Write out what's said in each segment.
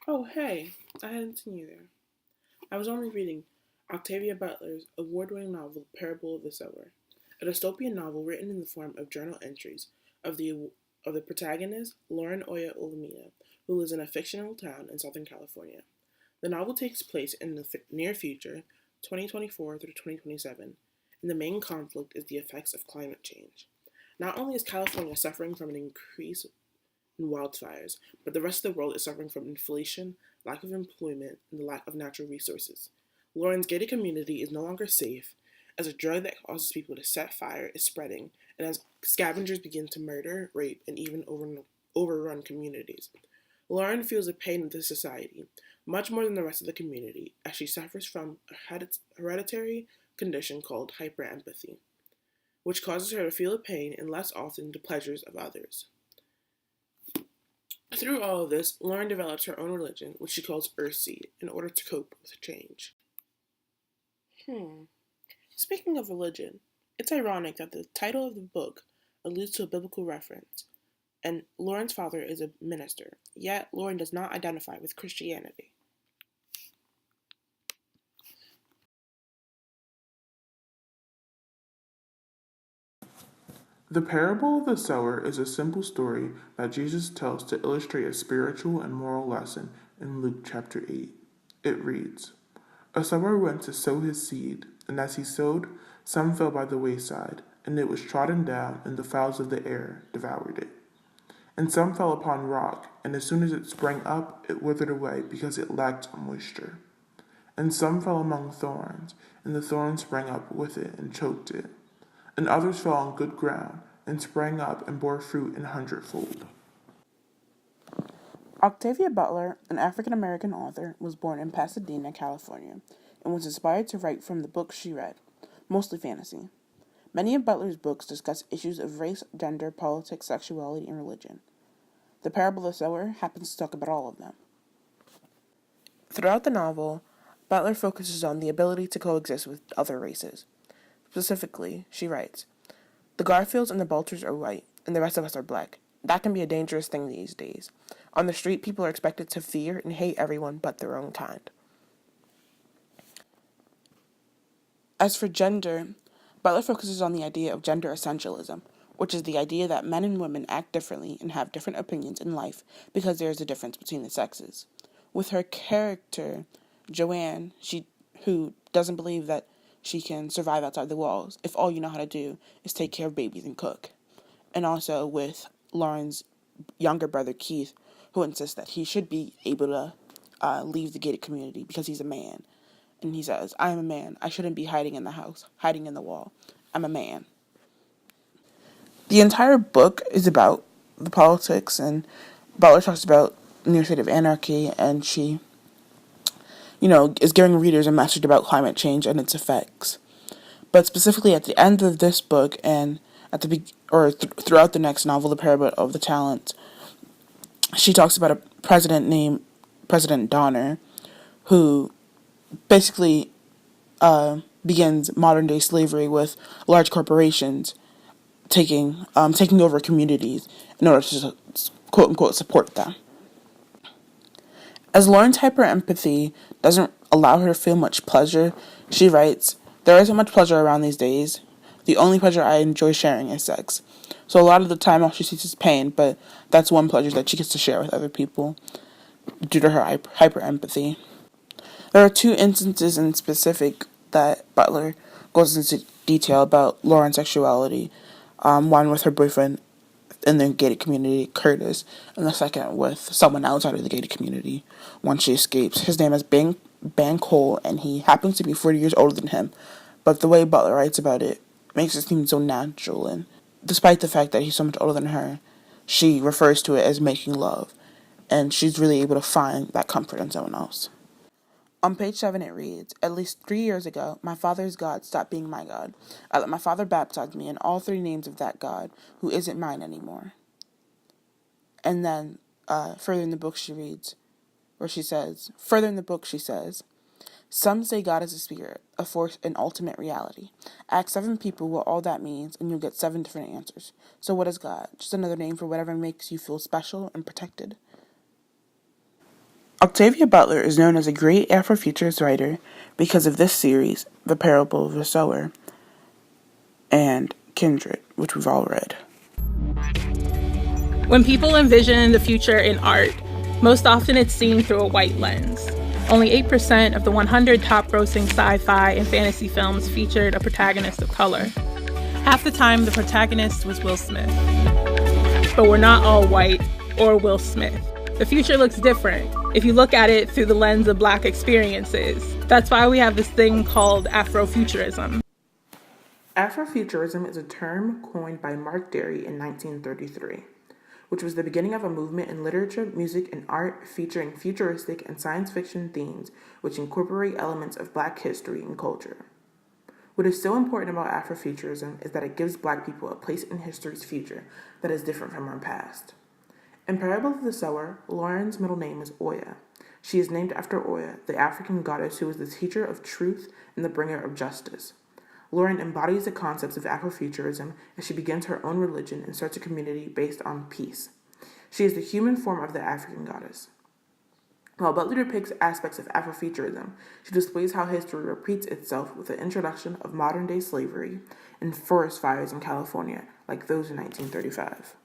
Oh, hey, I hadn't seen you there. I was only reading Octavia Butler's award-winning novel, Parable of the Sower, a dystopian novel written in the form of journal entries of the protagonist, Lauren Oya Olamina, who lives in a fictional town in Southern California. The novel takes place in the near future, 2024 through 2027, and the main conflict is the effects of climate change. Not only is California suffering from an increase and wildfires, but the rest of the world is suffering from inflation, lack of employment, and the lack of natural resources. Lauren's gated community is no longer safe, as a drug that causes people to set fire is spreading, and as scavengers begin to murder, rape, and even overrun communities. Lauren feels the pain of this society, much more than the rest of the community, as she suffers from a hereditary condition called hyperempathy, which causes her to feel the pain and less often the pleasures of others. Through all of this, Lauren develops her own religion, which she calls Earthseed, in order to cope with change. Hmm. Speaking of religion, it's ironic that the title of the book alludes to a biblical reference, and Lauren's father is a minister, yet Lauren does not identify with Christianity. The parable of the sower is a simple story that Jesus tells to illustrate a spiritual and moral lesson in Luke chapter 8. It reads, A sower went to sow his seed, and as he sowed, some fell by the wayside, and it was trodden down, and the fowls of the air devoured it. And some fell upon rock, and as soon as it sprang up, it withered away because it lacked moisture. And some fell among thorns, and the thorns sprang up with it and choked it. And others fell on good ground, and sprang up and bore fruit an hundredfold. Octavia Butler, an African American author, was born in Pasadena, California, and was inspired to write from the books she read, mostly fantasy. Many of Butler's books discuss issues of race, gender, politics, sexuality, and religion. The Parable of the Sower happens to talk about all of them. Throughout the novel, Butler focuses on the ability to coexist with other races. Specifically, she writes, The Garfields and the Balters are white, and the rest of us are black. That can be a dangerous thing these days. On the street, people are expected to fear and hate everyone but their own kind. As for gender, Butler focuses on the idea of gender essentialism, which is the idea that men and women act differently and have different opinions in life because there is a difference between the sexes. With her character, Joanne, who doesn't believe that she can survive outside the walls if all you know how to do is take care of babies and cook. And also with Lauren's younger brother, Keith, who insists that he should be able to leave the gated community because he's a man. And he says, I am a man. I shouldn't be hiding in the house, hiding in the wall. I'm a man. The entire book is about the politics, and Butler talks about near state of anarchy, and she, is giving readers a message about climate change and its effects. But specifically at the end of this book and at the throughout the next novel, The Parable of the Talents, she talks about a president named President Donner, who basically begins modern day slavery with large corporations taking over communities in order to quote unquote support them. As Lauren's hyperempathy doesn't allow her to feel much pleasure, she writes, There isn't much pleasure around these days. The only pleasure I enjoy sharing is sex. So a lot of the time all she sees is pain, but that's one pleasure that she gets to share with other people due to her hyperempathy. There are two instances in specific that Butler goes into detail about Lauren's sexuality. One with her boyfriend in the gated community, Curtis, and the second with someone outside of the gated community once she escapes. His name is Ban Cole, and he happens to be 40 years older than him, but the way Butler writes about it makes it seem so natural, and despite the fact that he's so much older than her, she refers to it as making love, and she's really able to find that comfort in someone else. On page 7 it reads, At least 3 years ago, my father's God stopped being my God. I let my father baptize me in all three names of that God, who isn't mine anymore. And then, further in the book she reads, she says, Some say God is a spirit, a force, an ultimate reality. Ask 7 people what all that means, and you'll get 7 different answers. So what is God? Just another name for whatever makes you feel special and protected? Octavia Butler is known as a great Afrofuturist writer because of this series, The Parable of the Sower, and Kindred, which we've all read. When people envision the future in art, most often it's seen through a white lens. Only 8% of the 100 top-grossing sci-fi and fantasy films featured a protagonist of color. Half the time, the protagonist was Will Smith. But we're not all white or Will Smith. The future looks different if you look at it through the lens of Black experiences. That's why we have this thing called Afrofuturism. Afrofuturism is a term coined by Mark Derry in 1933, which was the beginning of a movement in literature, music, and art featuring futuristic and science fiction themes which incorporate elements of Black history and culture. What is so important about Afrofuturism is that it gives Black people a place in history's future that is different from our past. In Parable of the Sower, Lauren's middle name is Oya. She is named after Oya, the African goddess who is the teacher of truth and the bringer of justice. Lauren embodies the concepts of Afrofuturism as she begins her own religion and starts a community based on peace. She is the human form of the African goddess. While Butler depicts aspects of Afrofuturism, she displays how history repeats itself with the introduction of modern-day slavery and forest fires in California, like those in 1935.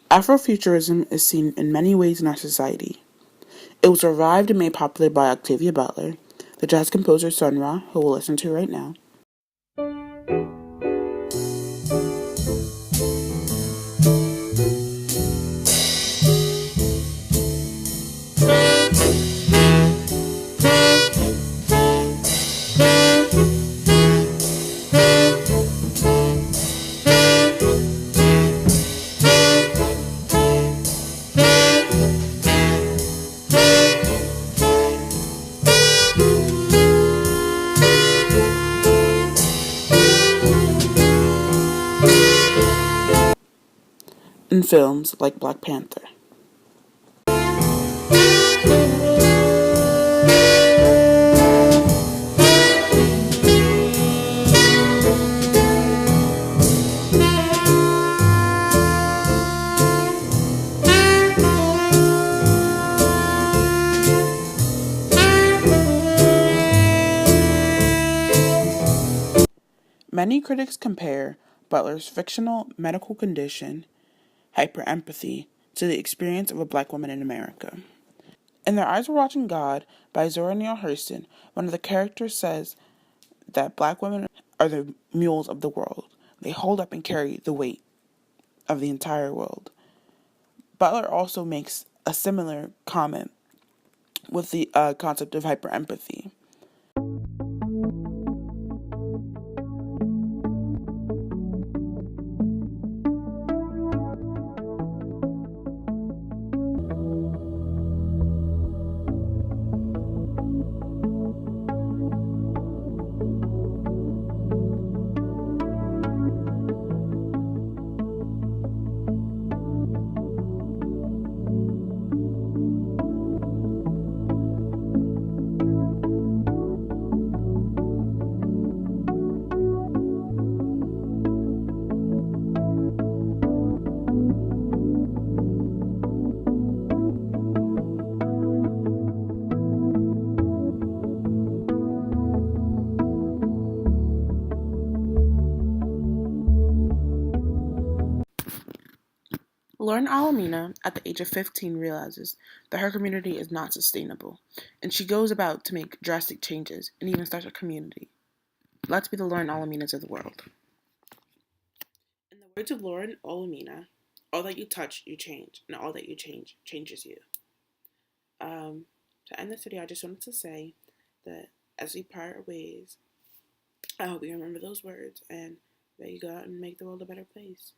Afrofuturism is seen in many ways in our society. It was revived and made popular by Octavia Butler, the jazz composer Sun Ra, who we'll listen to right now. In films like Black Panther. Many critics compare Butler's fictional medical condition, hyperempathy, to the experience of a Black woman in America. In Their Eyes Were Watching God by Zora Neale Hurston, one of the characters says that Black women are the mules of the world. They hold up and carry the weight of the entire world. Butler also makes a similar comment with the concept of hyperempathy. Lauren Alamina, at the age of 15, realizes that her community is not sustainable, and she goes about to make drastic changes and even starts a community. Let's be the Lauren Alaminas of the world. In the words of Lauren Alamina, all that you touch, you change, and all that you change, changes you. To end this video, I just wanted to say that as we part ways, I hope you remember those words and that you go out and make the world a better place.